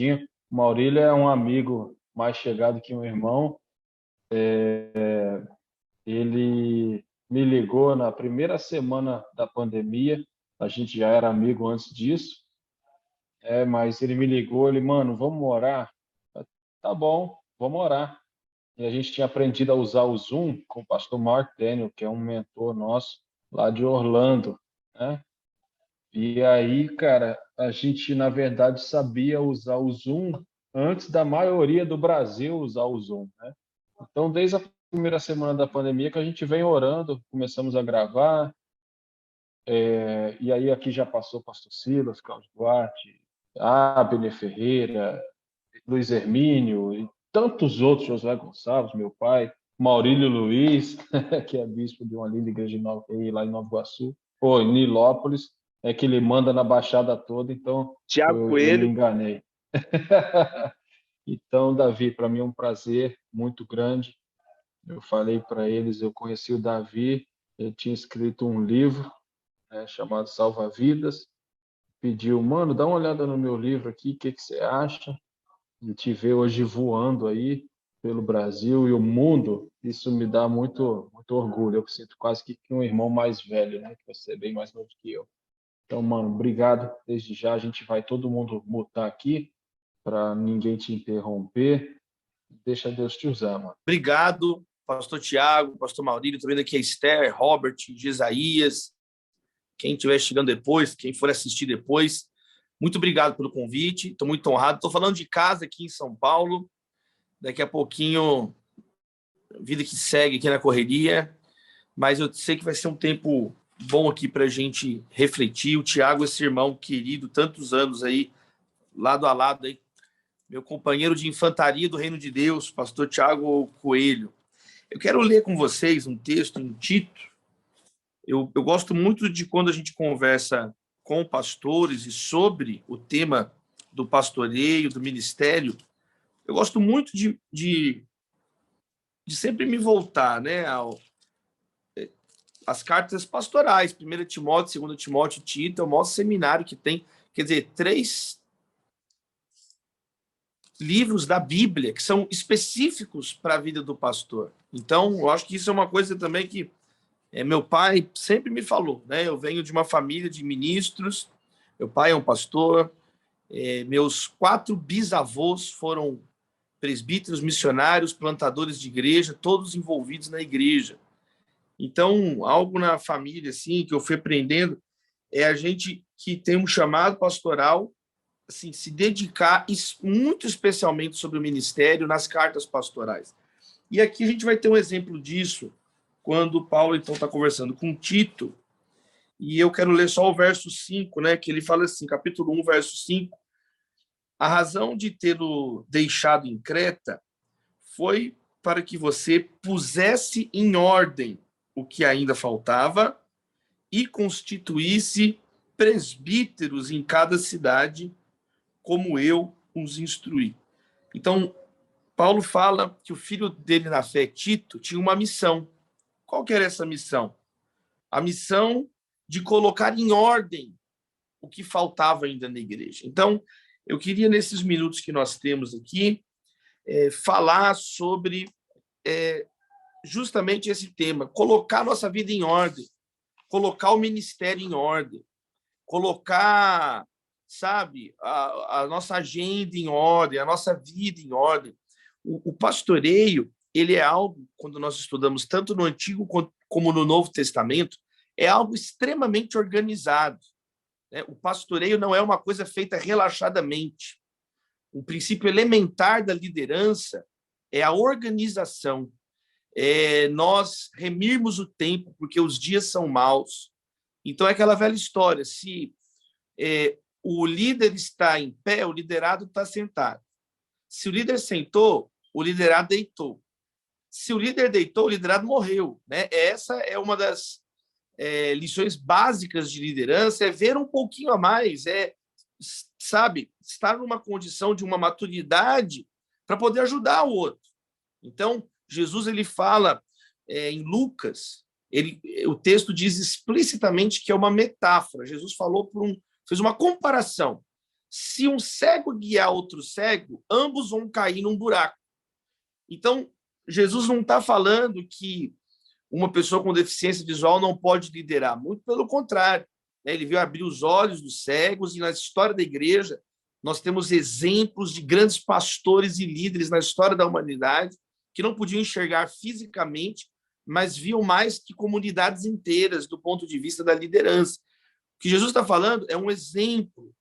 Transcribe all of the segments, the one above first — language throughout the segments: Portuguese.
tinha. O Maurílio é um amigo mais chegado que um irmão. Ele me ligou na primeira semana da pandemia. A gente já era amigo antes disso, mas ele me ligou, mano, vamos orar? Tá bom, vamos orar. E a gente tinha aprendido a usar o Zoom com o pastor Mark Daniel, que é um mentor nosso lá de Orlando, né? E aí, cara, a gente, na verdade, sabia usar o Zoom antes da maioria do Brasil usar o Zoom, né? Então, desde a primeira semana da pandemia que a gente vem orando, começamos a gravar, e aí aqui já passou o pastor Silas, Cláudio Duarte, Abner Ferreira, Luiz Hermínio e tantos outros, Josué Gonçalves, meu pai, Maurílio Luiz, que é bispo de uma linda igreja lá em Nova Iguaçu, ou em Nilópolis, que ele manda na Baixada toda, então Tiago eu me Coelho. enganei. Então, Davi, para mim é um prazer muito grande. Eu falei para eles, eu conheci o Davi, ele tinha escrito um livro, chamado Salva Vidas, pediu, mano, dá uma olhada no meu livro aqui, o que você acha? A gente vê hoje voando aí pelo Brasil e o mundo, isso me dá muito orgulho. Eu sinto quase que um irmão mais velho, né? Que você é bem mais novo que eu. Então, mano, obrigado. Desde já a gente vai todo mundo mutar aqui para ninguém te interromper. Deixa Deus te usar, mano. Obrigado, pastor Tiago, pastor Maurílio, estou vendo aqui a Esther, Robert, Jesaías, quem estiver chegando depois, quem for assistir depois. Muito obrigado pelo convite, estou muito honrado. Estou falando de casa aqui em São Paulo. Daqui a pouquinho, vida que segue aqui na correria, mas eu sei que vai ser um tempo bom aqui para a gente refletir. O Tiago, esse irmão querido, tantos anos aí, lado a lado, aí, meu companheiro de infantaria do Reino de Deus, pastor Tiago Coelho. Eu quero ler com vocês um texto em Tito. Eu gosto muito de quando a gente conversa com pastores e sobre o tema do pastoreio, do ministério. Eu gosto muito de sempre me voltar, né, às cartas pastorais, 1 Timóteo, 2 Timóteo, Tito, é o maior seminário que tem, quer dizer, 3 livros da Bíblia que são específicos para a vida do pastor. Então, eu acho que isso é uma coisa também que meu pai sempre me falou, né? Eu venho de uma família de ministros, meu pai é um pastor, meus 4 bisavós foram presbíteros, missionários, plantadores de igreja, todos envolvidos na igreja. Então, algo na família assim que eu fui aprendendo é a gente que tem um chamado pastoral, assim, se dedicar muito especialmente sobre o ministério nas cartas pastorais. E aqui a gente vai ter um exemplo disso quando Paulo então está conversando com Tito, e eu quero ler só o verso 5, né, que ele fala assim, capítulo 1, verso 5, a razão de tê-lo deixado em Creta foi para que você pusesse em ordem o que ainda faltava e constituísse presbíteros em cada cidade, como eu os instruí. Então, Paulo fala que o filho dele na fé, Tito, tinha uma missão. Qual que era essa missão? A missão de colocar em ordem o que faltava ainda na igreja. Então, eu queria, nesses minutos que nós temos aqui, falar sobre justamente esse tema, colocar nossa vida em ordem, colocar o ministério em ordem, colocar, sabe, a nossa agenda em ordem, a nossa vida em ordem. O pastoreio, ele é algo, quando nós estudamos tanto no Antigo como no Novo Testamento, é algo extremamente organizado, né? O pastoreio não é uma coisa feita relaxadamente. O princípio elementar da liderança é a organização, nós remirmos o tempo, porque os dias são maus. Então, é aquela velha história, se o líder está em pé, o liderado está sentado. Se o líder sentou, o liderado deitou. Se o líder deitou, o liderado morreu, né? Essa é uma das lições básicas de liderança, é ver um pouquinho a mais, sabe, estar numa condição de uma maturidade para poder ajudar o outro. Então, Jesus ele fala em Lucas, o texto diz explicitamente que é uma metáfora. Jesus falou fez uma comparação. Se um cego guiar outro cego, ambos vão cair num buraco. Então, Jesus não está falando que uma pessoa com deficiência visual não pode liderar. Muito pelo contrário. Ele veio abrir os olhos dos cegos, e na história da igreja nós temos exemplos de grandes pastores e líderes na história da humanidade que não podiam enxergar fisicamente, mas viam mais que comunidades inteiras do ponto de vista da liderança. O que Jesus está falando é um exemplo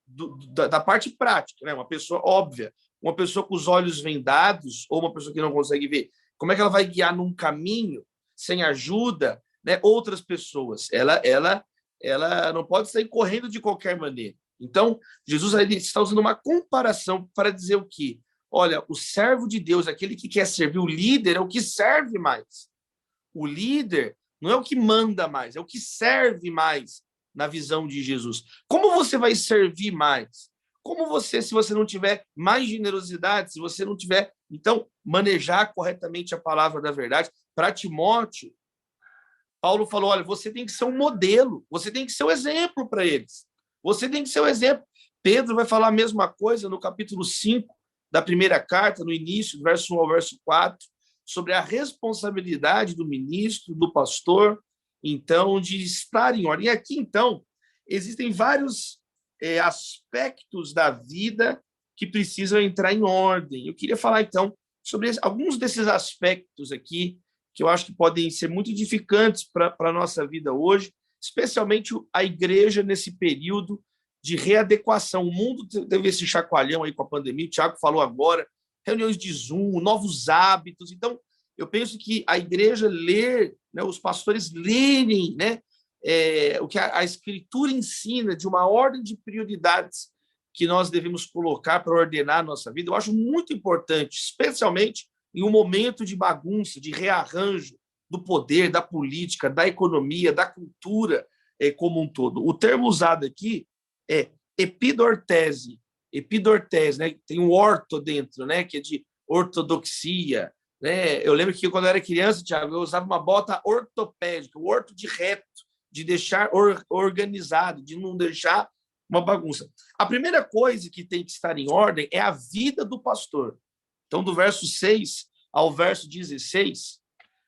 da parte prática, né? Uma pessoa óbvia, uma pessoa com os olhos vendados ou uma pessoa que não consegue ver. Como é que ela vai guiar num caminho sem ajuda, né, outras pessoas? Ela não pode sair correndo de qualquer maneira. Então, Jesus ele está usando uma comparação para dizer o quê? Olha, o servo de Deus, aquele que quer servir, o líder é o que serve mais. O líder não é o que manda mais, é o que serve mais na visão de Jesus. Como você vai servir mais? Como você, se você não tiver mais generosidade, se você não tiver, então, manejar corretamente a palavra da verdade? Para Timóteo, Paulo falou, olha, você tem que ser um modelo, você tem que ser um exemplo para eles. Você tem que ser um exemplo. Pedro vai falar a mesma coisa no capítulo 5 da primeira carta, no início, do verso 1 ao verso 4, sobre a responsabilidade do ministro, do pastor, então, de estar em ordem. E aqui, então, existem vários aspectos da vida que precisam entrar em ordem. Eu queria falar, então, sobre alguns desses aspectos aqui, que eu acho que podem ser muito edificantes para a nossa vida hoje, especialmente a igreja nesse período de readequação. O mundo teve esse chacoalhão aí com a pandemia, o Tiago falou agora, reuniões de Zoom, novos hábitos. Então, eu penso que a igreja ler, né, os pastores lerem, né, o que a Escritura ensina de uma ordem de prioridades que nós devemos colocar para ordenar a nossa vida, eu acho muito importante, especialmente em um momento de bagunça, de rearranjo do poder, da política, da economia, da cultura como um todo. O termo usado aqui é epidortese, né? Tem um orto dentro, né? Que é de ortodoxia, né? Eu lembro que quando eu era criança, Thiago, eu usava uma bota ortopédica, o orto de reto, de deixar organizado, de não deixar uma bagunça. A primeira coisa que tem que estar em ordem é a vida do pastor. Então, do verso 6 ao verso 16,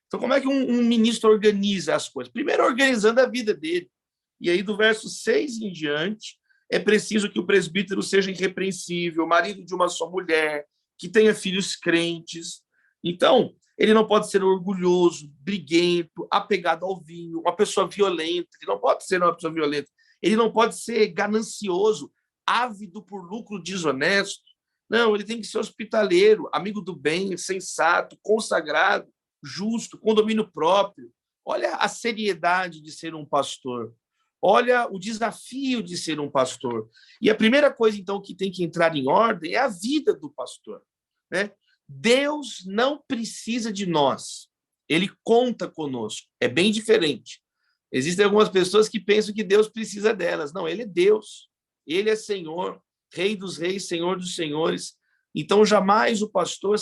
então, como é que um ministro organiza as coisas? Primeiro, organizando a vida dele. E aí, do verso 6 em diante, é preciso que o presbítero seja irrepreensível, marido de uma só mulher, que tenha filhos crentes. Então, ele não pode ser orgulhoso, briguento, apegado ao vinho, uma pessoa violenta. Ele não pode ser uma pessoa violenta. Ele não pode ser ganancioso, ávido por lucro desonesto. Não, ele tem que ser hospitaleiro, amigo do bem, sensato, consagrado, justo, com domínio próprio. Olha a seriedade de ser um pastor. Olha o desafio de ser um pastor. E a primeira coisa, então, que tem que entrar em ordem é a vida do pastor, né? Deus não precisa de nós. Ele conta conosco. É bem diferente. Existem algumas pessoas que pensam que Deus precisa delas. Não, ele é Deus. Ele é Senhor, Rei dos reis, Senhor dos senhores. Então, jamais o pastor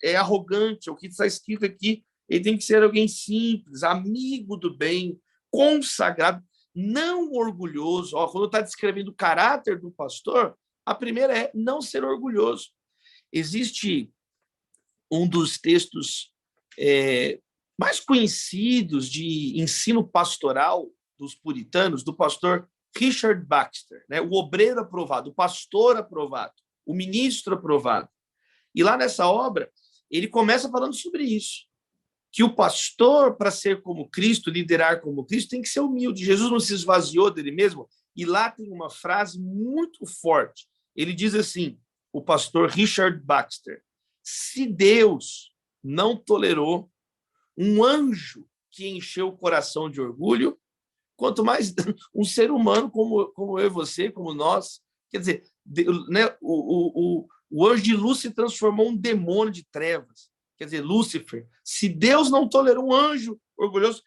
é arrogante. O que está escrito aqui, ele tem que ser alguém simples, amigo do bem, consagrado, não orgulhoso. Quando está descrevendo o caráter do pastor, a primeira é não ser orgulhoso. Existe um dos textos mais conhecidos de ensino pastoral dos puritanos, do pastor Richard Baxter, né? O obreiro aprovado, o pastor aprovado, o ministro aprovado. E lá nessa obra, ele começa falando sobre isso, que o pastor, para ser como Cristo, liderar como Cristo, tem que ser humilde. Jesus não se esvaziou dele mesmo, e lá tem uma frase muito forte. Ele diz assim, o pastor Richard Baxter, se Deus não tolerou um anjo que encheu o coração de orgulho, quanto mais um ser humano como eu e você, como nós. Quer dizer, né, o anjo de luz se transformou em um demônio de trevas. Quer dizer, Lúcifer. Se Deus não tolerou um anjo orgulhoso,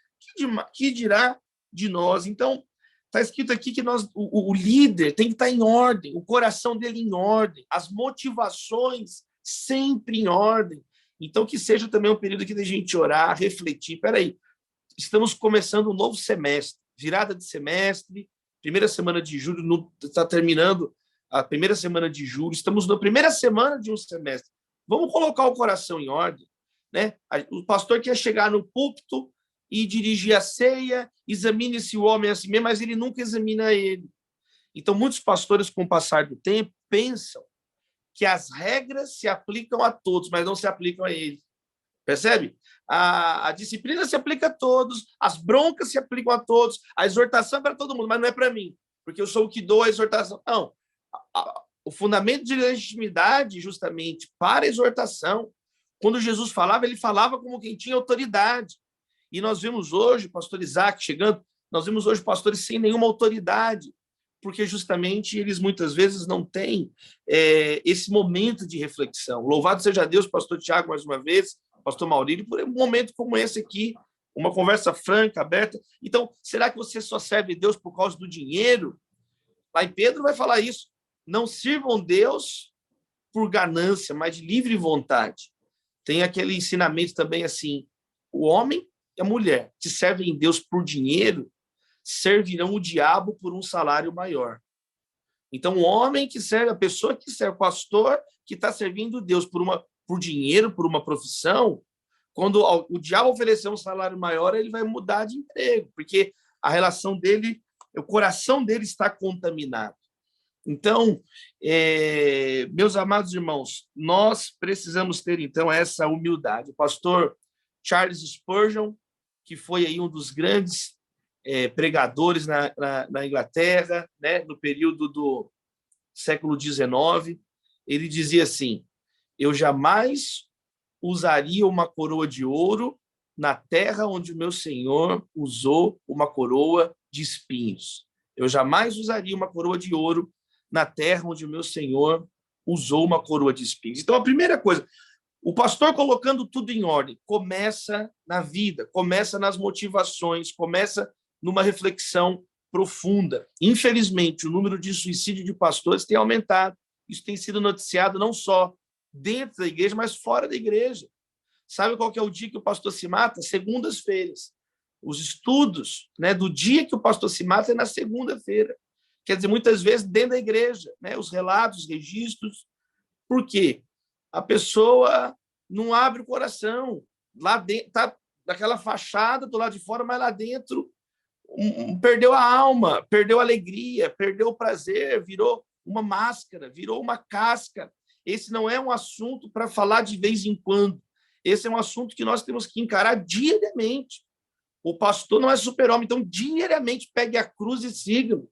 que dirá de nós? Então, está escrito aqui que o líder tem que estar em ordem, o coração dele em ordem, as motivações sempre em ordem. Então, que seja também um período aqui da gente orar, refletir. Espera aí, estamos começando um novo semestre, virada de semestre, primeira semana de julho, está terminando a primeira semana de julho, estamos na primeira semana de um semestre. Vamos colocar o coração em ordem, né? O pastor quer chegar no púlpito e dirigir a ceia, examine se o homem é assim mesmo, mas ele nunca examina ele. Então, muitos pastores, com o passar do tempo, pensam que as regras se aplicam a todos, mas não se aplicam a ele. Percebe? A disciplina se aplica a todos, as broncas se aplicam a todos, a exortação é para todo mundo, mas não é para mim, porque eu sou o que dou a exortação. Não. O fundamento de legitimidade, justamente, para a exortação, quando Jesus falava, ele falava como quem tinha autoridade. E nós vemos hoje o pastor Isaac chegando, nós vemos hoje pastores sem nenhuma autoridade, porque justamente eles muitas vezes não têm esse momento de reflexão. Louvado seja Deus, pastor Tiago, mais uma vez, pastor Maurílio, por um momento como esse aqui, uma conversa franca, aberta. Então, será que você só serve Deus por causa do dinheiro? Lá em Pedro vai falar isso. Não sirvam Deus por ganância, mas de livre vontade. Tem aquele ensinamento também assim, o homem e a mulher que servem Deus por dinheiro servirão o diabo por um salário maior. Então, o homem que serve, a pessoa que serve, o pastor que está servindo Deus por dinheiro, por uma profissão, quando o diabo oferecer um salário maior, ele vai mudar de emprego, porque a relação dele, o coração dele está contaminado. Então, meus amados irmãos, nós precisamos ter, então, essa humildade. O pastor Charles Spurgeon, que foi aí um dos grandes pregadores na Inglaterra, né, no período do século XIX, ele dizia assim: eu jamais usaria uma coroa de ouro na terra onde o meu Senhor usou uma coroa de espinhos. Eu jamais usaria uma coroa de ouro na terra onde o meu Senhor usou uma coroa de espinhos. Então, a primeira coisa, o pastor colocando tudo em ordem, começa na vida, começa nas motivações, começa numa reflexão profunda. Infelizmente, o número de suicídio de pastores tem aumentado. Isso tem sido noticiado não só dentro da igreja, mas fora da igreja. Sabe qual que é o dia que o pastor se mata? Segundas-feiras. Os estudos, né, do dia que o pastor se mata é na segunda-feira. Quer dizer, muitas vezes dentro da igreja, né, os relatos, os registros. Por quê? A pessoa não abre o coração. Lá dentro, está daquela fachada do lado de fora, mas lá dentro perdeu a alma, perdeu a alegria, perdeu o prazer, virou uma máscara, virou uma casca. Esse não é um assunto para falar de vez em quando. Esse é um assunto que nós temos que encarar diariamente. O pastor não é super-homem, então diariamente pegue a cruz e siga-o.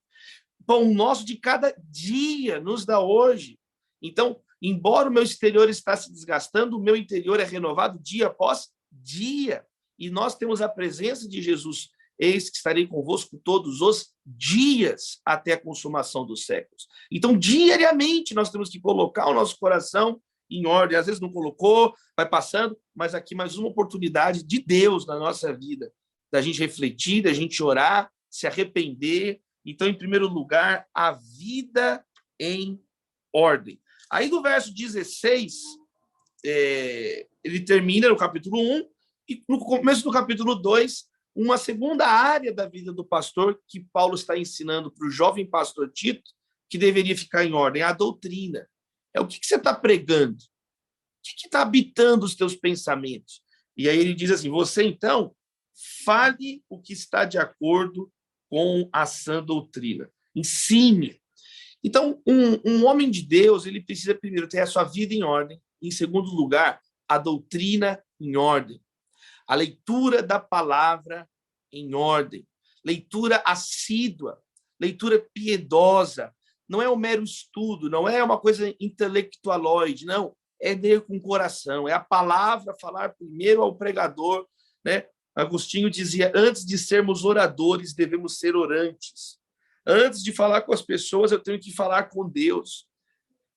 Pão nosso de cada dia nos dá hoje. Então, embora o meu exterior está se desgastando, o meu interior é renovado dia após dia. E nós temos a presença de Jesus. Eis que estarei convosco todos os dias até a consumação dos séculos. Então, diariamente, nós temos que colocar o nosso coração em ordem. Às vezes não colocou, vai passando, mas aqui mais uma oportunidade de Deus na nossa vida, da gente refletir, da gente orar, se arrepender. Então, em primeiro lugar, a vida em ordem. Aí, do verso 16, ele termina no capítulo 1, e no começo do capítulo 2, uma segunda área da vida do pastor que Paulo está ensinando para o jovem pastor Tito, que deveria ficar em ordem, a doutrina. É o que você está pregando? O que está habitando os teus pensamentos? E aí ele diz assim, você, então, fale o que está de acordo com a sã doutrina. Ensine. Então, um homem de Deus, ele precisa primeiro ter a sua vida em ordem, em segundo lugar, a doutrina em ordem. A leitura da palavra em ordem, leitura assídua, leitura piedosa, não é um mero estudo, não é uma coisa intelectualoide, não, é ler com o coração, é a palavra falar primeiro ao pregador, né? Agostinho dizia, antes de sermos oradores, devemos ser orantes. Antes de falar com as pessoas, eu tenho que falar com Deus.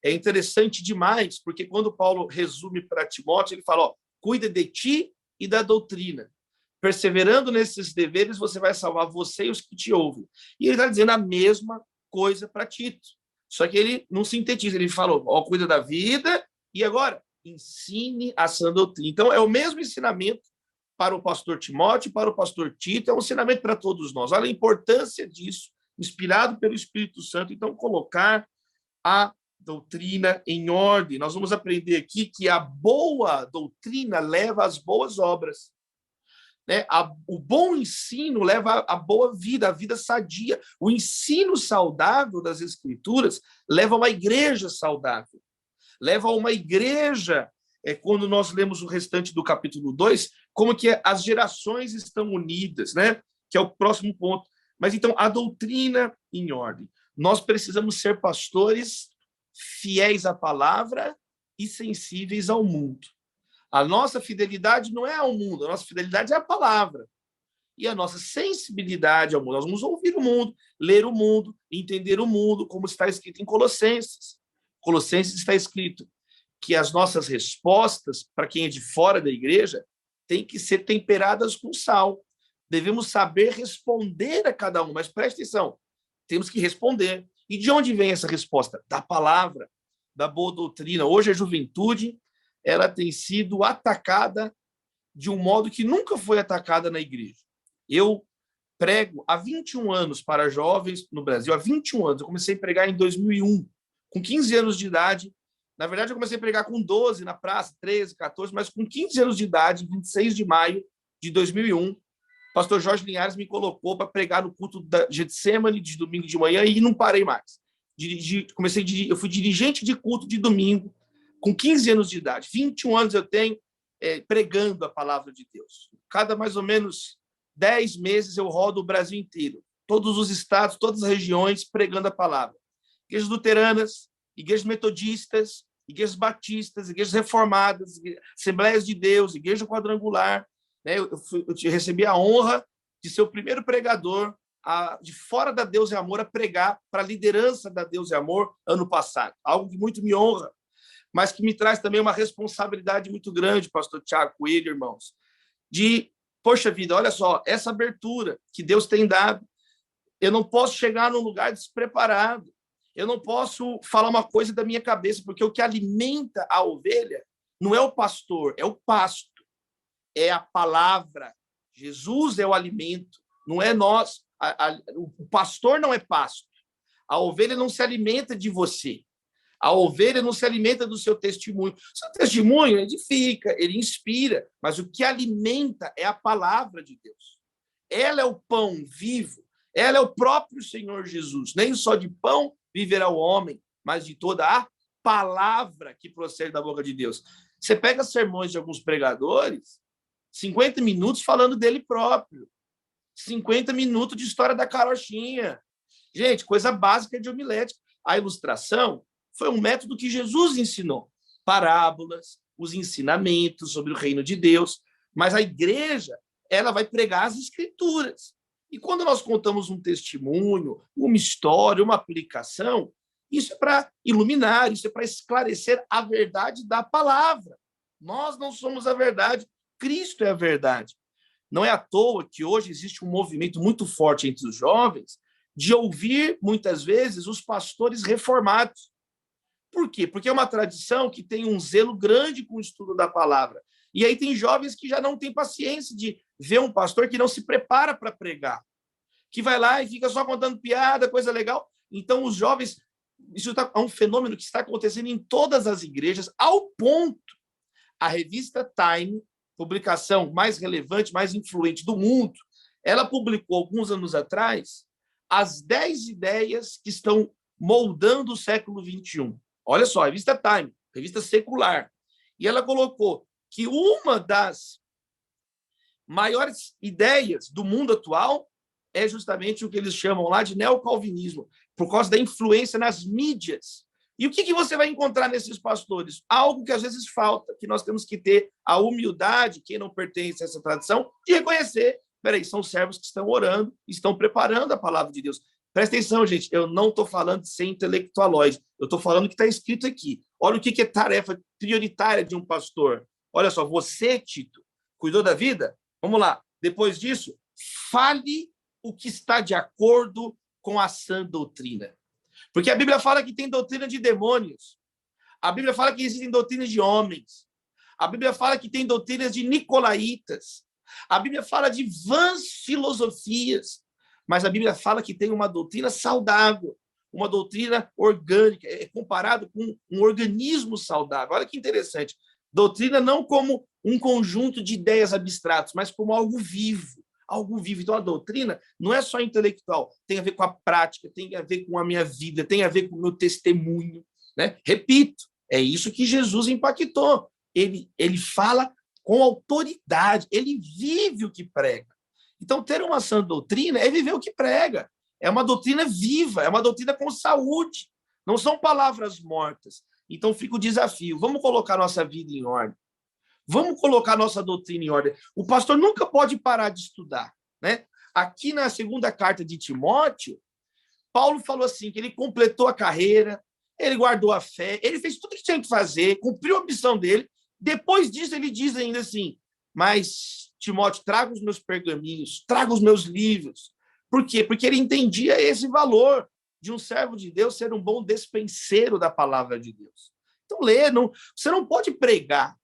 É interessante demais, porque quando Paulo resume para Timóteo, ele fala, cuida de ti e da doutrina. Perseverando nesses deveres, você vai salvar você e os que te ouvem. E ele está dizendo a mesma coisa para Tito. Só que ele não sintetiza, ele falou, cuida da vida e agora ensine a sã doutrina. Então, é o mesmo ensinamento para o pastor Timóteo, para o pastor Tito, é um ensinamento para todos nós. Olha a importância disso, inspirado pelo Espírito Santo. Então, colocar a doutrina em ordem. Nós vamos aprender aqui que a boa doutrina leva às boas obras. Né? O bom ensino leva à boa vida, à vida sadia. O ensino saudável das Escrituras leva a uma igreja saudável. Leva a uma igreja, quando nós lemos o restante do capítulo 2, como que as gerações estão unidas, né? Que é o próximo ponto. Mas então, a doutrina em ordem. Nós precisamos ser pastores fiéis à palavra e sensíveis ao mundo. A nossa fidelidade não é ao mundo, a nossa fidelidade é à palavra. E a nossa sensibilidade ao mundo. Nós vamos ouvir o mundo, ler o mundo, entender o mundo, como está escrito em Colossenses. Colossenses está escrito que as nossas respostas, para quem é de fora da igreja, têm que ser temperadas com sal. Devemos saber responder a cada um, mas preste atenção, temos que responder. E de onde vem essa resposta? Da palavra, da boa doutrina. Hoje a juventude ela tem sido atacada de um modo que nunca foi atacada na igreja. Eu prego há 21 anos para jovens no Brasil, há 21 anos. Eu comecei a pregar em 2001, com 15 anos de idade. Na verdade, eu comecei a pregar com 12 na praça, 13, 14, mas com 15 anos de idade, 26 de maio de 2001, o pastor Jorge Linhares me colocou para pregar no culto da Getsemane de domingo de manhã e não parei mais. Eu fui dirigente de culto de domingo, com 15 anos de idade. 21 anos eu tenho pregando a palavra de Deus. Cada mais ou menos 10 meses eu rodo o Brasil inteiro. Todos os estados, todas as regiões, pregando a palavra. Igrejas luteranas, igrejas metodistas, igrejas batistas, igrejas reformadas, Assembleias de Deus, igreja quadrangular. Né? Eu recebi a honra de ser o primeiro pregador de fora da Deus e Amor a pregar para a liderança da Deus e Amor ano passado. Algo que muito me honra, mas que me traz também uma responsabilidade muito grande, pastor Tiago Coelho, irmãos, de, poxa vida, olha só, essa abertura que Deus tem dado, eu não posso chegar num lugar despreparado, eu não posso falar uma coisa da minha cabeça, porque o que alimenta a ovelha não é o pastor, é o pasto, é a palavra. Jesus é o alimento, não é nós. O pastor não é pasto. A ovelha não se alimenta de você. A ovelha não se alimenta do seu testemunho. O seu testemunho edifica, ele inspira, mas o que alimenta é a palavra de Deus. Ela é o pão vivo, ela é o próprio Senhor Jesus. Nem só de pão viverá o homem, mas de toda a palavra que procede da boca de Deus. Você pega sermões de alguns pregadores, 50 minutos falando dele próprio, 50 minutos de história da carochinha. Gente, coisa básica de homilética. A ilustração foi um método que Jesus ensinou. Parábolas, os ensinamentos sobre o reino de Deus. Mas a igreja, ela vai pregar as escrituras. E quando nós contamos um testemunho, uma história, uma aplicação, isso é para iluminar, isso é para esclarecer a verdade da palavra. Nós não somos a verdade, Cristo é a verdade. Não é à toa que hoje existe um movimento muito forte entre os jovens de ouvir, muitas vezes, os pastores reformados. Por quê? Porque é uma tradição que tem um zelo grande com o estudo da palavra. E aí tem jovens que já não têm paciência de ver um pastor que não se prepara para pregar, que vai lá e fica só contando piada, coisa legal. Então, os jovens... Isso é um fenômeno que está acontecendo em todas as igrejas, ao ponto a revista Time, publicação mais relevante, mais influente do mundo, ela publicou, alguns anos atrás, as 10 ideias que estão moldando o século XXI. Olha só, a revista Time, revista secular. E ela colocou que uma das maiores ideias do mundo atual é justamente o que eles chamam lá de neocalvinismo, por causa da influência nas mídias. E o que você vai encontrar nesses pastores? Algo que às vezes falta, que nós temos que ter a humildade, quem não pertence a essa tradição, de reconhecer. Peraí, são servos que estão orando, estão preparando a palavra de Deus. Presta atenção, gente, eu não estou falando de ser intelectualóide, eu estou falando o que está escrito aqui. Olha o que é tarefa prioritária de um pastor. Olha só, você, Tito, cuidou da vida? Vamos lá. Depois disso, fale o que está de acordo com a sã doutrina. Porque a Bíblia fala que tem doutrina de demônios. A Bíblia fala que existem doutrinas de homens. A Bíblia fala que tem doutrinas de nicolaítas. A Bíblia fala de vãs filosofias. Mas a Bíblia fala que tem uma doutrina saudável, uma doutrina orgânica, é comparado com um organismo saudável. Olha que interessante. Doutrina não como um conjunto de ideias abstratas, mas como algo vivo. Algo vivo. Então, a doutrina não é só intelectual, tem a ver com a prática, tem a ver com a minha vida, tem a ver com o meu testemunho. Né? Repito, é isso que Jesus impactou. Ele fala com autoridade, ele vive o que prega. Então, ter uma sã doutrina é viver o que prega. É uma doutrina viva, é uma doutrina com saúde. Não são palavras mortas. Então, fica o desafio. Vamos colocar nossa vida em ordem. Vamos colocar nossa doutrina em ordem. O pastor nunca pode parar de estudar. Né? Aqui na segunda carta de Timóteo, Paulo falou assim, que ele completou a carreira, ele guardou a fé, ele fez tudo o que tinha que fazer, cumpriu a missão dele. Depois disso, ele diz ainda assim, mas, Timóteo, traga os meus pergaminhos, traga os meus livros. Por quê? Porque ele entendia esse valor de um servo de Deus ser um bom despenseiro da palavra de Deus. Então, você não pode pregar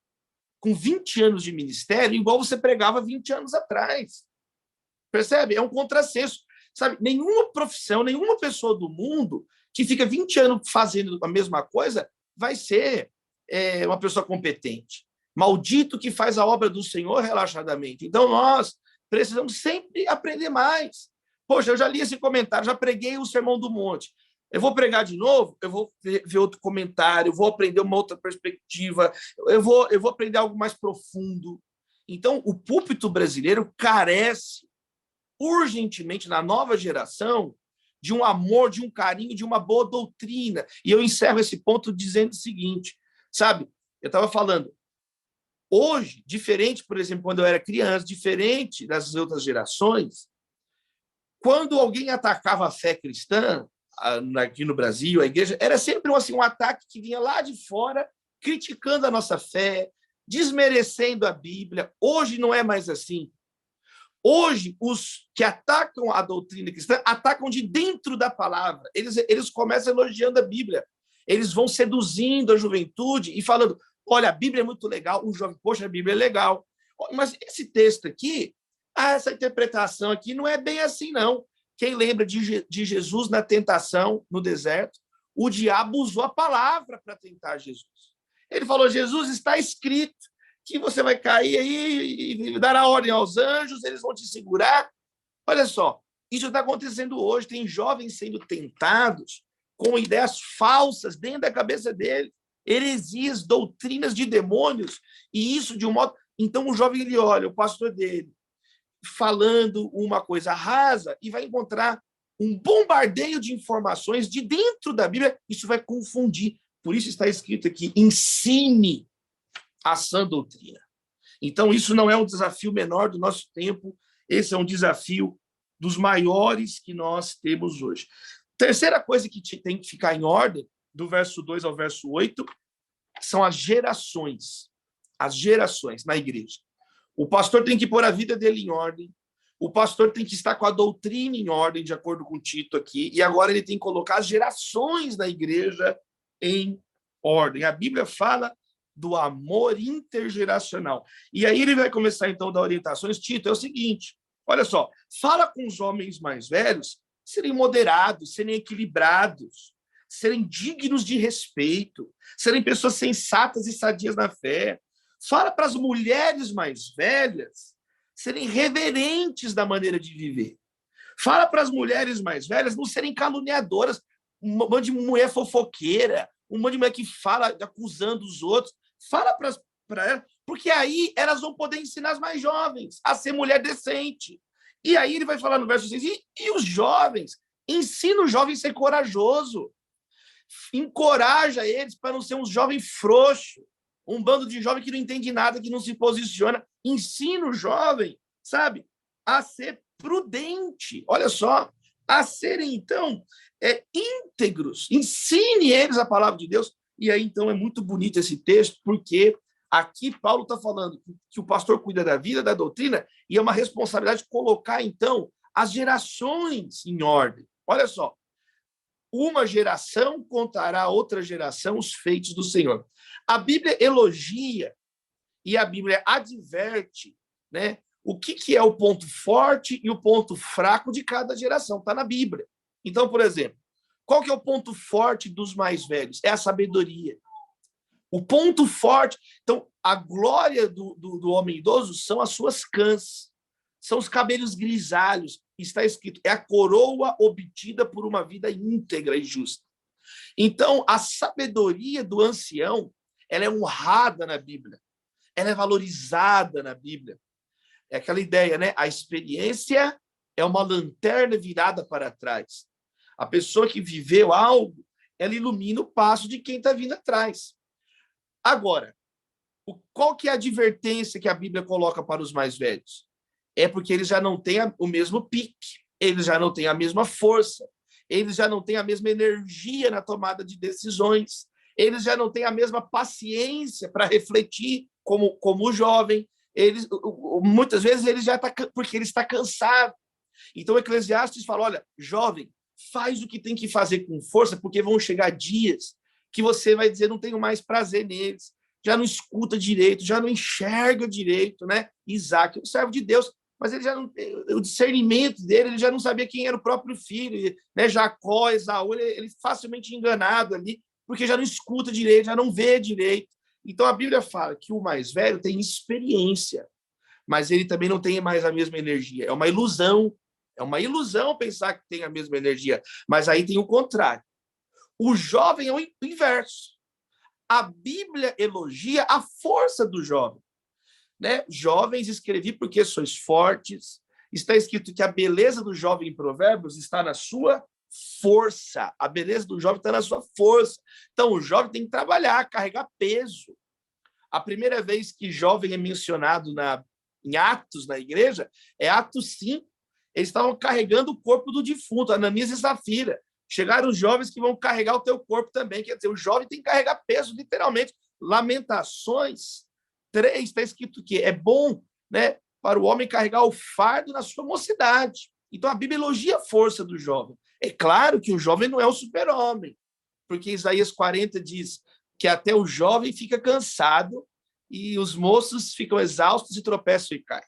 com 20 anos de ministério igual você pregava 20 anos atrás. Percebe? É um contrassenso. Sabe? Nenhuma profissão, nenhuma pessoa do mundo que fica 20 anos fazendo a mesma coisa vai ser uma pessoa competente. Maldito que faz a obra do Senhor relaxadamente. Então, nós precisamos sempre aprender mais. Poxa, eu já li esse comentário, já preguei o Sermão do Monte. Eu vou pregar de novo, eu vou ver outro comentário, eu vou aprender uma outra perspectiva, eu vou aprender algo mais profundo. Então, o púlpito brasileiro carece urgentemente, na nova geração, de um amor, de um carinho, de uma boa doutrina. E eu encerro esse ponto dizendo o seguinte, sabe? Eu estava falando, hoje, diferente, por exemplo, quando eu era criança, diferente das outras gerações, quando alguém atacava a fé cristã, aqui no Brasil, a igreja, era sempre assim, um ataque que vinha lá de fora, criticando a nossa fé, desmerecendo a Bíblia. Hoje não é mais assim. Hoje, os que atacam a doutrina cristã atacam de dentro da palavra. Eles começam elogiando a Bíblia. Eles vão seduzindo a juventude e falando, olha, a Bíblia é muito legal. O jovem, poxa, a Bíblia é legal. Mas esse texto aqui, essa interpretação aqui não é bem assim, não. Quem lembra de Jesus na tentação, no deserto, o diabo usou a palavra para tentar Jesus. Ele falou, Jesus, está escrito que você vai cair aí e dar a ordem aos anjos, eles vão te segurar. Olha só, isso está acontecendo hoje. Tem jovens sendo tentados com ideias falsas dentro da cabeça deles, heresias, doutrinas de demônios, e isso de um modo... Então, o jovem, ele olha o pastor dele falando uma coisa rasa e vai encontrar um bombardeio de informações de dentro da Bíblia. Isso vai confundir. Por isso está escrito aqui, ensine a sã doutrina. Então, isso não é um desafio menor do nosso tempo, esse é um desafio dos maiores que nós temos hoje. Terceira coisa que tem que ficar em ordem, do verso 2 ao verso 8, são as gerações na igreja. O pastor tem que pôr a vida dele em ordem, o pastor tem que estar com a doutrina em ordem, de acordo com o Tito aqui, e agora ele tem que colocar as gerações da igreja em ordem. A Bíblia fala do amor intergeracional. E aí ele vai começar, então, a dar orientações. Tito, é o seguinte, olha só, fala com os homens mais velhos serem moderados, serem equilibrados, serem dignos de respeito, serem pessoas sensatas e sadias na fé. Fala para as mulheres mais velhas serem reverentes da maneira de viver. Fala para as mulheres mais velhas não serem caluniadoras, um monte de mulher fofoqueira, um monte de mulher que fala acusando os outros. Fala para elas, porque aí elas vão poder ensinar as mais jovens a ser mulher decente. E aí ele vai falar no verso 6, e os jovens? Ensina o jovem a ser corajoso. Encoraja eles para não ser um jovem frouxo, um bando de jovem que não entende nada, que não se posiciona. Ensina o jovem, sabe, a ser prudente. Olha só, a serem, então, íntegros. Ensine eles a palavra de Deus. E aí, então, é muito bonito esse texto, porque aqui Paulo está falando que o pastor cuida da vida, da doutrina, e é uma responsabilidade colocar, então, as gerações em ordem. Olha só, uma geração contará a outra geração os feitos do Senhor. A Bíblia elogia e a Bíblia adverte, né, o que é o ponto forte e o ponto fraco de cada geração. Está na Bíblia. Então, por exemplo, Qual que é o ponto forte dos mais velhos? É a sabedoria. O ponto forte... Então, a glória do homem idoso são as suas cãs, são os cabelos grisalhos. Está escrito, é a coroa obtida por uma vida íntegra e justa. Então, a sabedoria do ancião, ela é honrada na Bíblia, ela é valorizada na Bíblia. É aquela ideia, né? A experiência é uma lanterna virada para trás. A pessoa que viveu algo, ela ilumina o passo de quem está vindo atrás. Agora, qual que é a advertência que a Bíblia coloca para os mais velhos? É porque eles já não têm o mesmo pique, eles já não têm a mesma força, eles já não têm a mesma energia na tomada de decisões, eles já não têm a mesma paciência para refletir como o jovem. Muitas vezes ele já está, porque ele está cansado. Então, o Eclesiastes fala, olha, jovem, faz o que tem que fazer com força, porque vão chegar dias que você vai dizer, não tenho mais prazer neles, já não escuta direito, já não enxerga direito, né? Isaac, o servo de Deus, mas ele já não, o discernimento dele, ele já não sabia quem era o próprio filho, né? Jacó, Esaú, ele facilmente enganado ali, porque já não escuta direito, já não vê direito. Então, a Bíblia fala que o mais velho tem experiência, mas ele também não tem mais a mesma energia. É uma ilusão pensar que tem a mesma energia, mas aí tem o contrário. O jovem é o inverso. A Bíblia elogia a força do jovem, né? Jovens, escrevi porque sois fortes. Está escrito que a beleza do jovem em Provérbios está na sua força. A beleza do jovem está na sua força. Então, o jovem tem que trabalhar, carregar peso. A primeira vez que jovem é mencionado em Atos, na igreja, é Atos 5. Eles estavam carregando o corpo do defunto, Ananias e Safira. Chegaram os jovens que vão carregar o teu corpo também. Quer dizer, o jovem tem que carregar peso, literalmente. Lamentações 3, está escrito que é bom, né, para o homem carregar o fardo na sua mocidade. Então, a Bíblia elogia a força do jovem. É claro que o jovem não é o super-homem, porque Isaías 40 diz que até o jovem fica cansado e os moços ficam exaustos e tropeçam e caem.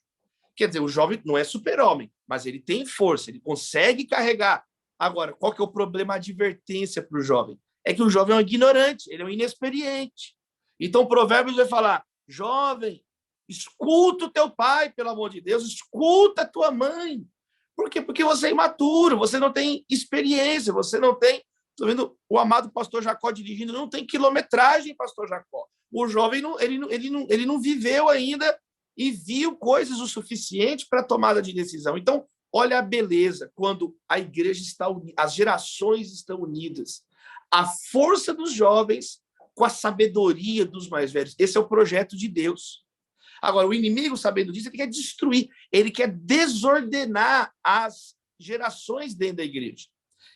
Quer dizer, o jovem não é super-homem, mas ele tem força, ele consegue carregar. Agora, qual que é o problema, a advertência para o jovem? É que o jovem é um ignorante, ele é um inexperiente. Então, o Provérbios vai falar, jovem, escuta o teu pai, pelo amor de Deus, escuta a tua mãe. Por quê? Porque você é imaturo, você não tem experiência, você não tem... Estou vendo o amado pastor Jacó dirigindo, não tem quilometragem, pastor Jacó. O jovem ele não viveu ainda e viu coisas o suficiente para a tomada de decisão. Então, olha a beleza, quando a igreja está unida, as gerações estão unidas. A força dos jovens com a sabedoria dos mais velhos. Esse é o projeto de Deus. Agora, o inimigo, sabendo disso, ele quer destruir, ele quer desordenar as gerações dentro da igreja.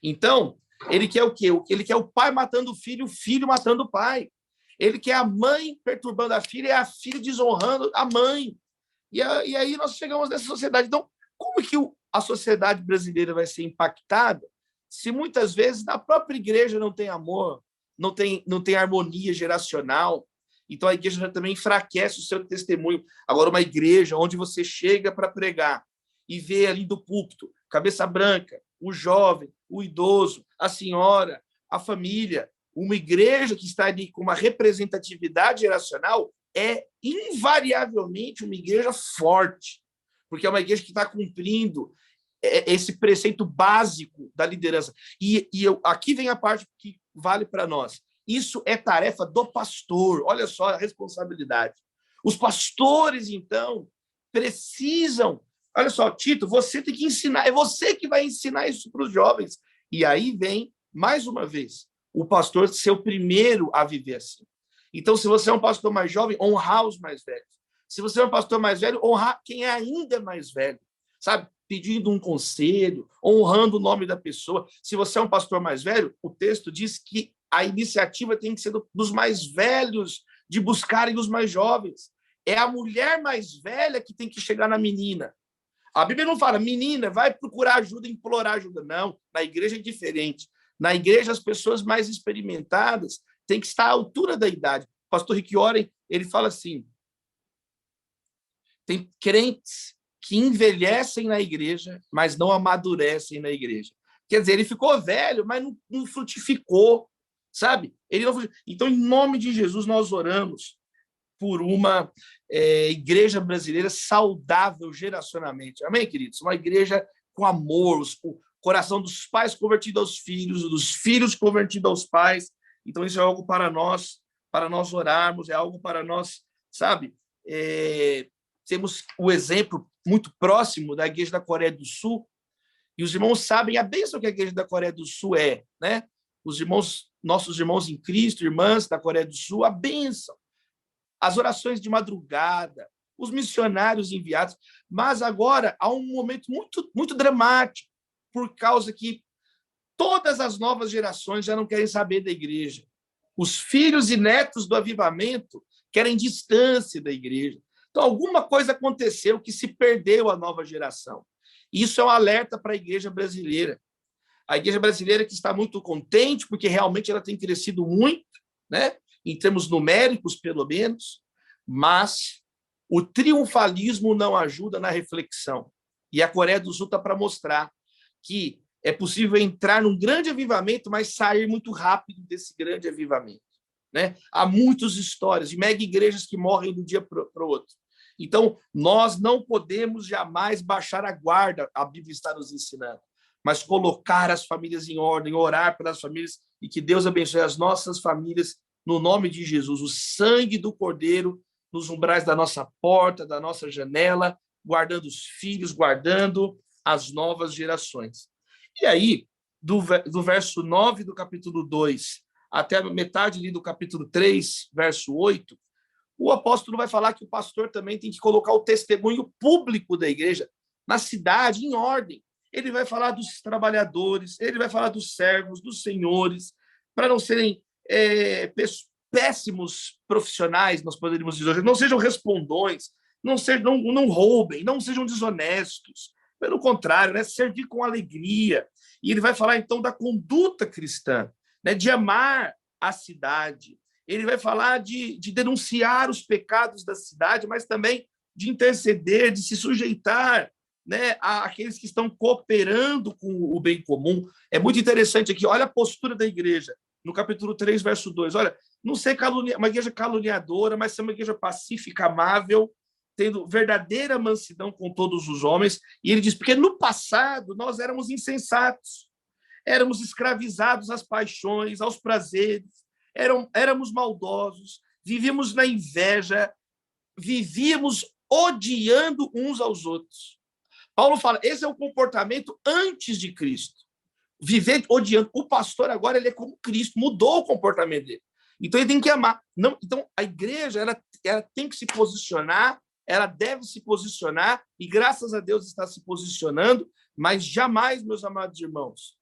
Então, ele quer o quê? Ele quer o pai matando o filho matando o pai. Ele quer a mãe perturbando a filha e a filha desonrando a mãe. E aí nós chegamos nessa sociedade. Então, como que a sociedade brasileira vai ser impactada se muitas vezes na própria igreja não tem amor, não tem harmonia geracional? Então, a igreja também enfraquece o seu testemunho. Agora, uma igreja onde você chega para pregar e vê ali do púlpito, cabeça branca, o jovem, o idoso, a senhora, a família, uma igreja que está ali com uma representatividade geracional é invariavelmente uma igreja forte, porque é uma igreja que está cumprindo esse preceito básico da liderança. Aqui vem a parte que vale para nós. Isso é tarefa do pastor. Olha só a responsabilidade. Os pastores, então, precisam... Olha só, Tito, você tem que ensinar. É você que vai ensinar isso para os jovens. E aí vem, mais uma vez, o pastor ser o primeiro a viver assim. Então, se você é um pastor mais jovem, honrar os mais velhos. Se você é um pastor mais velho, honrar quem é ainda mais velho. Sabe? Pedindo um conselho, honrando o nome da pessoa. Se você é um pastor mais velho, o texto diz que a iniciativa tem que ser dos mais velhos, de buscarem os mais jovens. É a mulher mais velha que tem que chegar na menina. A Bíblia não fala, menina, vai procurar ajuda, implorar ajuda. Não, na igreja é diferente. Na igreja, as pessoas mais experimentadas têm que estar à altura da idade. O pastor Rick Warren, ele fala assim, tem crentes que envelhecem na igreja, mas não amadurecem na igreja. Quer dizer, ele ficou velho, mas não frutificou, sabe? Ele não... Então, em nome de Jesus, nós oramos por uma igreja brasileira saudável geracionalmente. Amém, queridos? Uma igreja com amor, o coração dos pais convertido aos filhos, dos filhos convertidos aos pais. Então, isso é algo para nós orarmos, é algo para nós, sabe? Temos o exemplo muito próximo da igreja da Coreia do Sul, e os irmãos sabem a bênção que a igreja da Coreia do Sul é, né? Os irmãos, nossos irmãos em Cristo, irmãs da Coreia do Sul, a bênção. As orações de madrugada, os missionários enviados, mas agora há um momento muito, muito dramático, por causa que todas as novas gerações já não querem saber da igreja. Os filhos e netos do avivamento querem distância da igreja. Então, alguma coisa aconteceu que se perdeu a nova geração. Isso é um alerta para a igreja brasileira. A igreja brasileira que está muito contente, porque realmente ela tem crescido muito, né? Em termos numéricos, pelo menos, mas o triunfalismo não ajuda na reflexão. E a Coreia do Sul está para mostrar que é possível entrar num grande avivamento, mas sair muito rápido desse grande avivamento, né? Há muitas histórias de mega igrejas que morrem de um dia para o outro. Então, nós não podemos jamais baixar a guarda, a Bíblia está nos ensinando, mas colocar as famílias em ordem, orar pelas famílias e que Deus abençoe as nossas famílias no nome de Jesus. O sangue do Cordeiro nos umbrais da nossa porta, da nossa janela, guardando os filhos, guardando as novas gerações. E aí, do verso 9 do capítulo 2 até a metade ali do capítulo 3, verso 8, o apóstolo vai falar que o pastor também tem que colocar o testemunho público da igreja na cidade, em ordem. Ele vai falar dos trabalhadores, ele vai falar dos servos, dos senhores, para não serem péssimos profissionais, nós poderíamos dizer, não sejam respondões, não roubem, não sejam desonestos. Pelo contrário, né, servir com alegria. E ele vai falar, então, da conduta cristã, né, de amar a cidade. Ele vai falar de denunciar os pecados da cidade, mas também de interceder, de se sujeitar, né, àqueles que estão cooperando com o bem comum. É muito interessante aqui, olha a postura da igreja, no capítulo 3, verso 2. Olha, não ser uma igreja caluniadora, mas ser uma igreja pacífica, amável, tendo verdadeira mansidão com todos os homens. E ele diz, porque no passado nós éramos insensatos, éramos escravizados às paixões, aos prazeres, éramos maldosos, vivíamos na inveja, vivíamos odiando uns aos outros. Paulo fala, esse é o comportamento antes de Cristo. Viver odiando. O pastor agora ele é como Cristo, mudou o comportamento dele. Então ele tem que amar. Não, então a igreja ela tem que se posicionar, ela deve se posicionar, e graças a Deus está se posicionando, mas jamais, meus amados irmãos,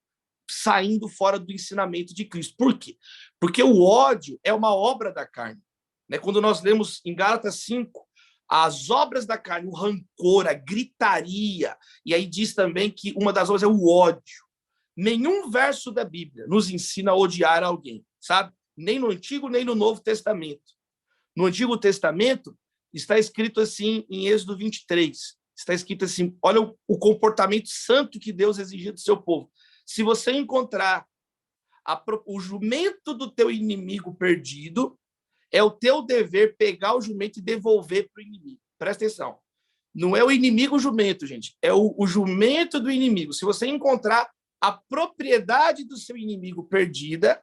saindo fora do ensinamento de Cristo. Por quê? Porque o ódio é uma obra da carne. Né? Quando nós lemos em Gálatas 5, as obras da carne, o rancor, a gritaria, e aí diz também que uma das obras é o ódio. Nenhum verso da Bíblia nos ensina a odiar alguém, sabe? Nem no Antigo, nem no Novo Testamento. No Antigo Testamento, está escrito assim, em Êxodo 23, está escrito assim, olha o comportamento santo que Deus exigia do seu povo. Se você encontrar o jumento do teu inimigo perdido, é o teu dever pegar o jumento e devolver para o inimigo. Presta atenção. Não é o inimigo jumento, gente. É o jumento do inimigo. Se você encontrar a propriedade do seu inimigo perdida,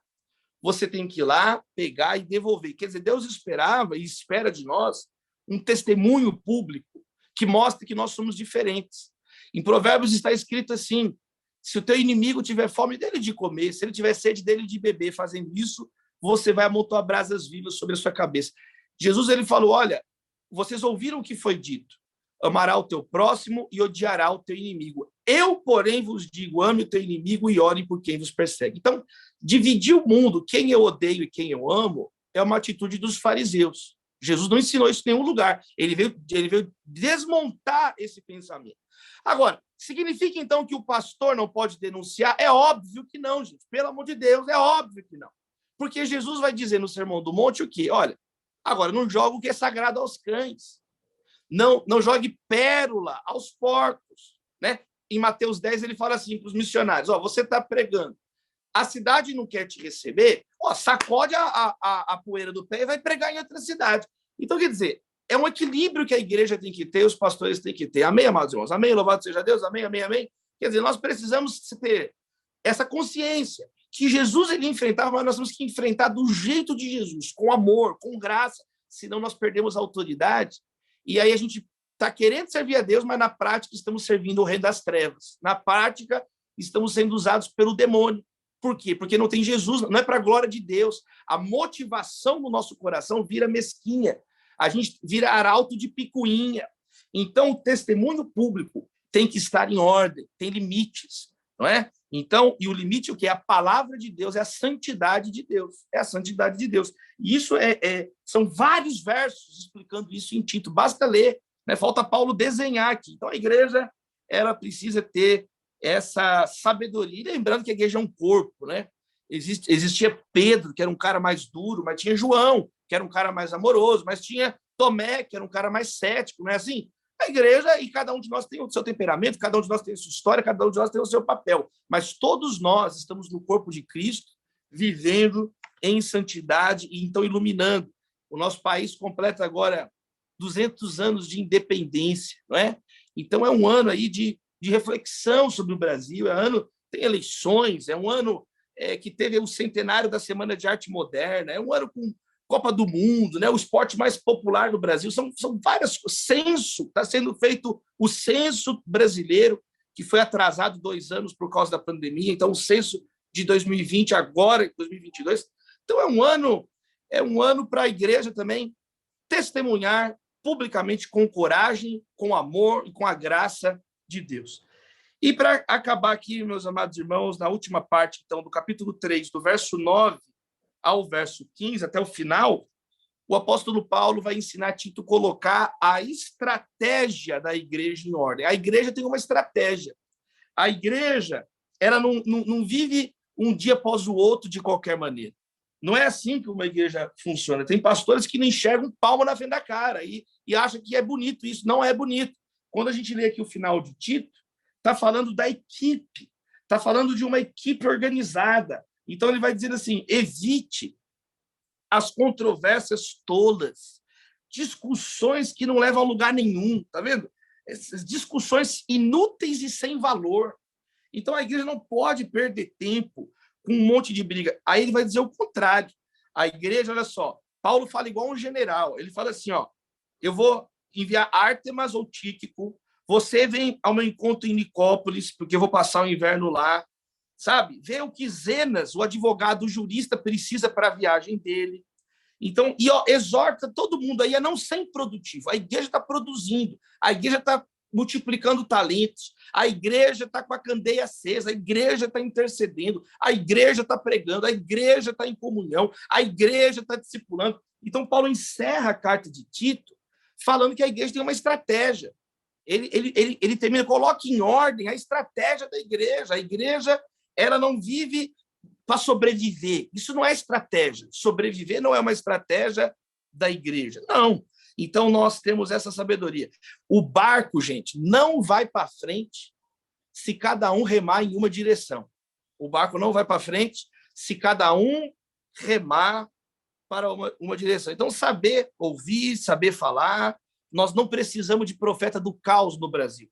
você tem que ir lá, pegar e devolver. Quer dizer, Deus esperava e espera de nós um testemunho público que mostre que nós somos diferentes. Em Provérbios está escrito assim, se o teu inimigo tiver fome dele de comer, se ele tiver sede dele de beber, fazendo isso, você vai amontoar brasas vivas sobre a sua cabeça. Jesus ele falou, olha, vocês ouviram o que foi dito, amará o teu próximo e odiará o teu inimigo. Eu, porém, vos digo, ame o teu inimigo e ore por quem vos persegue. Então, dividir o mundo, quem eu odeio e quem eu amo, é uma atitude dos fariseus. Jesus não ensinou isso em nenhum lugar. Ele veio desmontar esse pensamento. Agora, significa então que o pastor não pode denunciar? É óbvio que não, gente. Pelo amor de Deus, é óbvio que não. Porque Jesus vai dizer no Sermão do Monte o quê? Olha, agora não joga o que é sagrado aos cães. Não jogue pérola aos porcos, né? em Mateus 10, ele fala assim para os missionários, você está pregando, a cidade não quer te receber, sacode a poeira do pé e vai pregar em outra cidade. Então, quer dizer, é um equilíbrio que a igreja tem que ter, os pastores têm que ter. Amém, amados irmãos? Amém, louvado seja Deus, amém, amém, amém. Quer dizer, nós precisamos ter essa consciência que Jesus ele enfrentava, mas nós temos que enfrentar do jeito de Jesus, com amor, com graça, senão nós perdemos a autoridade, e aí a gente está querendo servir a Deus, mas na prática estamos servindo o rei das trevas. Na prática, estamos sendo usados pelo demônio. Por quê? Porque não tem Jesus, não é para a glória de Deus. A motivação do nosso coração vira mesquinha. A gente vira arauto de picuinha. Então, o testemunho público tem que estar em ordem, tem limites, não é? Então, e o limite, o que é a palavra de Deus, é a santidade de Deus. É a santidade de Deus. E isso são vários versos explicando isso em Tito. Basta ler, né? Falta Paulo desenhar aqui. Então, a igreja, ela precisa ter essa sabedoria. E lembrando que a igreja é um corpo, né? Existia Pedro, que era um cara mais duro, mas tinha João, que era um cara mais amoroso, mas tinha Tomé, que era um cara mais cético, não é assim? A igreja, e cada um de nós tem o seu temperamento, cada um de nós tem a sua história, cada um de nós tem o seu papel, mas todos nós estamos no corpo de Cristo, vivendo em santidade e então iluminando. O nosso país completa agora 200 anos de independência, não é? Então é um ano aí de reflexão sobre o Brasil, tem eleições, é um ano que teve o centenário da Semana de Arte Moderna, é um ano com Copa do Mundo, né? O esporte mais popular no Brasil, são várias. Censo, está sendo feito o censo brasileiro, que foi atrasado 2 anos por causa da pandemia, então o censo de 2020, agora, 2022. Então é um ano para a igreja também testemunhar publicamente com coragem, com amor e com a graça de Deus. E para acabar aqui, meus amados irmãos, na última parte, então, do capítulo 3, do verso 9 ao verso 15, até o final, o apóstolo Paulo vai ensinar Tito a colocar a estratégia da igreja em ordem. A igreja tem uma estratégia. A igreja, ela não vive um dia após o outro de qualquer maneira. Não é assim que uma igreja funciona. Tem pastores que não enxergam palma na frente da cara e acham que é bonito isso. Não é bonito. Quando a gente lê aqui o final de Tito, está falando da equipe, está falando de uma equipe organizada. Então, ele vai dizer assim, evite as controvérsias tolas, discussões que não levam a lugar nenhum, tá vendo? Essas discussões inúteis e sem valor. Então, a igreja não pode perder tempo com um monte de briga. Aí ele vai dizer o contrário. A igreja, olha só, Paulo fala igual um general. Ele fala assim, eu vou enviar Ártemas ou Tíquico, você vem ao meu encontro em Nicópolis, porque eu vou passar o inverno lá, sabe? Vê o que Zenas, o advogado, o jurista, precisa para a viagem dele. Então, exorta todo mundo aí a não ser improdutivo. A igreja está produzindo, a igreja está multiplicando talentos, a igreja está com a candeia acesa, a igreja está intercedendo, a igreja está pregando, a igreja está em comunhão, a igreja está discipulando. Então, Paulo encerra a carta de Tito falando que a igreja tem uma estratégia. Ele termina, coloca em ordem a estratégia da igreja. A igreja, ela não vive para sobreviver. Isso não é estratégia. Sobreviver não é uma estratégia da igreja. Não. Então, nós temos essa sabedoria. O barco, gente, não vai para frente se cada um remar em uma direção. O barco não vai para frente se cada um remar para uma direção. Então, saber ouvir, saber falar. Nós não precisamos de profeta do caos no Brasil.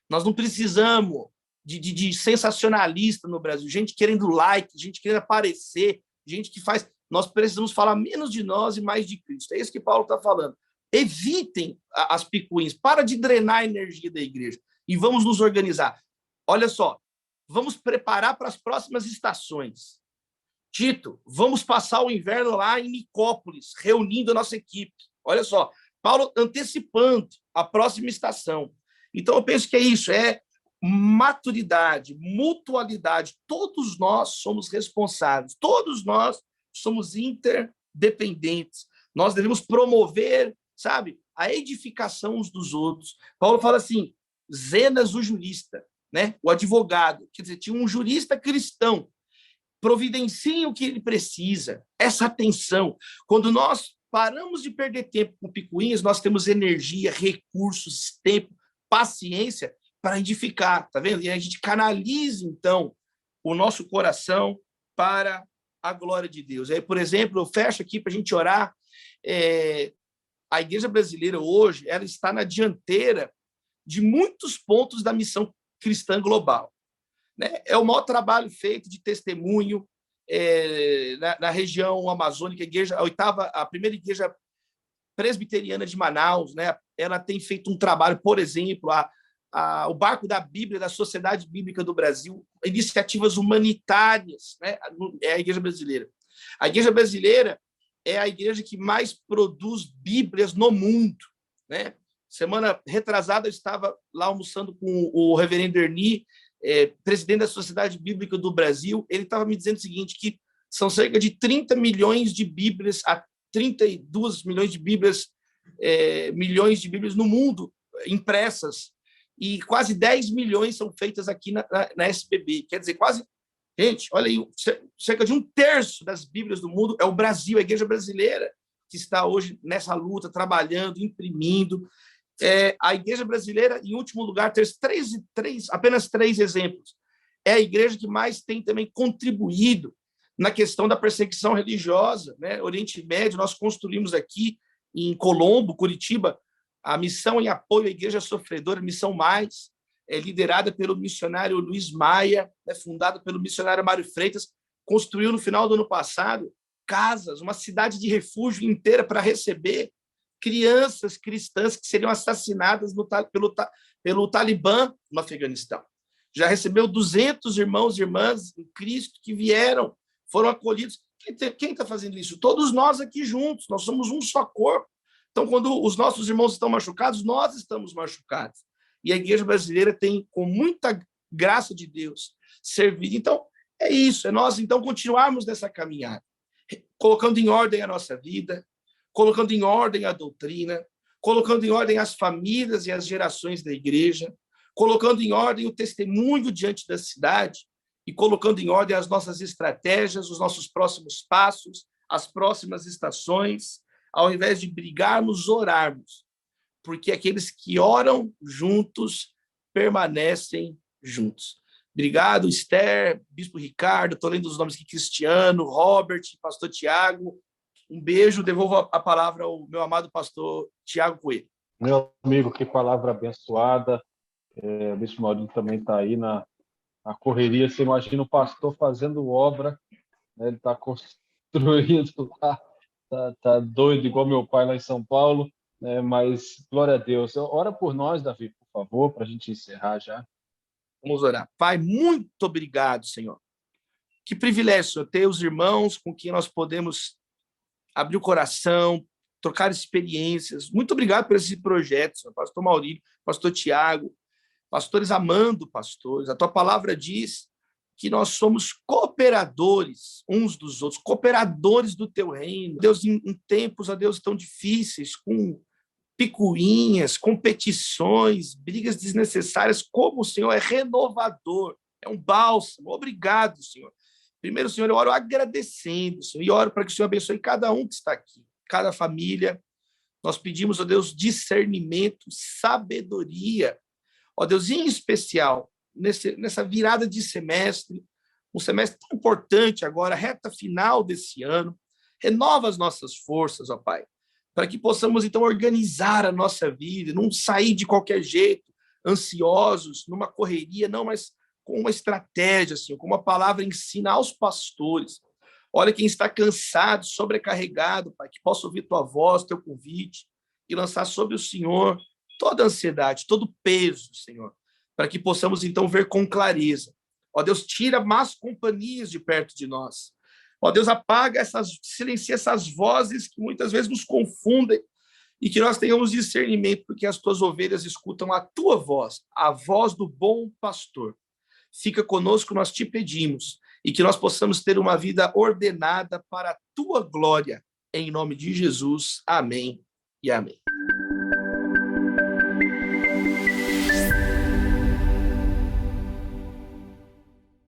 Nós não precisamos de sensacionalista no Brasil, gente querendo like, gente querendo aparecer, gente que faz... Nós precisamos falar menos de nós e mais de Cristo. É isso que Paulo está falando. Evitem as picuinhas, para de drenar a energia da igreja e vamos nos organizar. Olha só, vamos preparar para as próximas estações. Tito, vamos passar o inverno lá em Nicópolis, reunindo a nossa equipe. Olha só, Paulo antecipando a próxima estação. Então, eu penso que é isso, é maturidade, mutualidade. Todos nós somos responsáveis, todos nós somos interdependentes. Nós devemos promover, sabe, a edificação uns dos outros. Paulo fala assim, Zenas, o jurista, né? O advogado, quer dizer, tinha um jurista cristão, providenciem o que ele precisa, essa atenção. Quando nós paramos de perder tempo com picuinhas, nós temos energia, recursos, tempo, paciência para edificar, tá vendo? E a gente canaliza, então, o nosso coração para a glória de Deus. Aí, por exemplo, eu fecho aqui para a gente orar. A igreja brasileira hoje, ela está na dianteira de muitos pontos da missão cristã global, né? É o maior trabalho feito de testemunho na região amazônica, a primeira igreja presbiteriana de Manaus, né? Ela tem feito um trabalho, por exemplo, o Barco da Bíblia, da Sociedade Bíblica do Brasil, iniciativas humanitárias, né? É a igreja brasileira. A igreja brasileira é a igreja que mais produz Bíblias no mundo, né? Semana retrasada eu estava lá almoçando com o reverendo Erni, presidente da Sociedade Bíblica do Brasil. Ele estava me dizendo o seguinte, que são cerca de 30 milhões de Bíblias, a 32 milhões de Bíblias, no mundo, impressas, e quase 10 milhões são feitas aqui na SBB. Quer dizer, quase... Gente, olha aí, cerca de 1/3 das Bíblias do mundo é o Brasil, a igreja brasileira, que está hoje nessa luta, trabalhando, imprimindo. A igreja brasileira, em último lugar, tem apenas 3 exemplos. É a igreja que mais tem também contribuído na questão da perseguição religiosa, né? Oriente Médio, nós construímos aqui em Colombo, Curitiba, a missão em apoio à igreja sofredora, Missão Mais, liderada pelo missionário Luiz Maia, fundada pelo missionário Mário Freitas, construiu no final do ano passado casas, uma cidade de refúgio inteira para receber crianças cristãs que seriam assassinadas pelo Talibã no Afeganistão. Já recebeu 200 irmãos e irmãs em Cristo que foram acolhidos. Quem está fazendo isso? Todos nós aqui juntos, nós somos um só corpo. Então, quando os nossos irmãos estão machucados, nós estamos machucados. E a igreja brasileira tem, com muita graça de Deus, servido. Então, é isso, é nós, então, continuarmos nessa caminhada, colocando em ordem a nossa vida, colocando em ordem a doutrina, colocando em ordem as famílias e as gerações da igreja, colocando em ordem o testemunho diante da cidade e colocando em ordem as nossas estratégias, os nossos próximos passos, as próximas estações, ao invés de brigarmos, orarmos, porque aqueles que oram juntos permanecem juntos. Obrigado, Esther, Bispo Ricardo, estou lendo os nomes aqui, Cristiano, Robert, Pastor Tiago. Um beijo, devolvo a palavra ao meu amado pastor Tiago Coelho. Meu amigo, que palavra abençoada. O Bispo Maurinho também está aí na correria. Você imagina o pastor fazendo obra, né? Ele está construindo lá, tá doido, igual meu pai lá em São Paulo, né? Mas, glória a Deus. Ora por nós, Davi, por favor, para a gente encerrar já. Vamos orar. Pai, muito obrigado, Senhor. Que privilégio, Senhor, ter os irmãos com quem nós podemos abrir o coração, trocar experiências. Muito obrigado por esse projeto, Senhor. Pastor Maurílio, Pastor Tiago, pastores amando pastores. A tua palavra diz que nós somos cooperadores uns dos outros, cooperadores do teu reino. Deus, em tempos, ó Deus, tão difíceis, com picuinhas, competições, brigas desnecessárias, como o Senhor é renovador, é um bálsamo. Obrigado, Senhor. Primeiro, Senhor, eu oro agradecendo, Senhor, e oro para que o Senhor abençoe cada um que está aqui, cada família. Nós pedimos, ó Deus, discernimento, sabedoria. Ó Deus, em especial, nessa virada de semestre, um semestre tão importante agora, reta final desse ano, renova as nossas forças, ó Pai, para que possamos, então, organizar a nossa vida, não sair de qualquer jeito, ansiosos, numa correria, não, mas com uma estratégia, Senhor, como a palavra ensina aos pastores. Olha quem está cansado, sobrecarregado, Pai, que possa ouvir tua voz, teu convite, e lançar sobre o Senhor toda a ansiedade, todo o peso, Senhor, para que possamos, então, ver com clareza. Ó Deus, tira más companhias de perto de nós. Ó Deus, silencia essas vozes que muitas vezes nos confundem e que nós tenhamos discernimento, porque as tuas ovelhas escutam a tua voz, a voz do bom pastor. Fica conosco, nós te pedimos, e que nós possamos ter uma vida ordenada para a tua glória. Em nome de Jesus, amém e amém.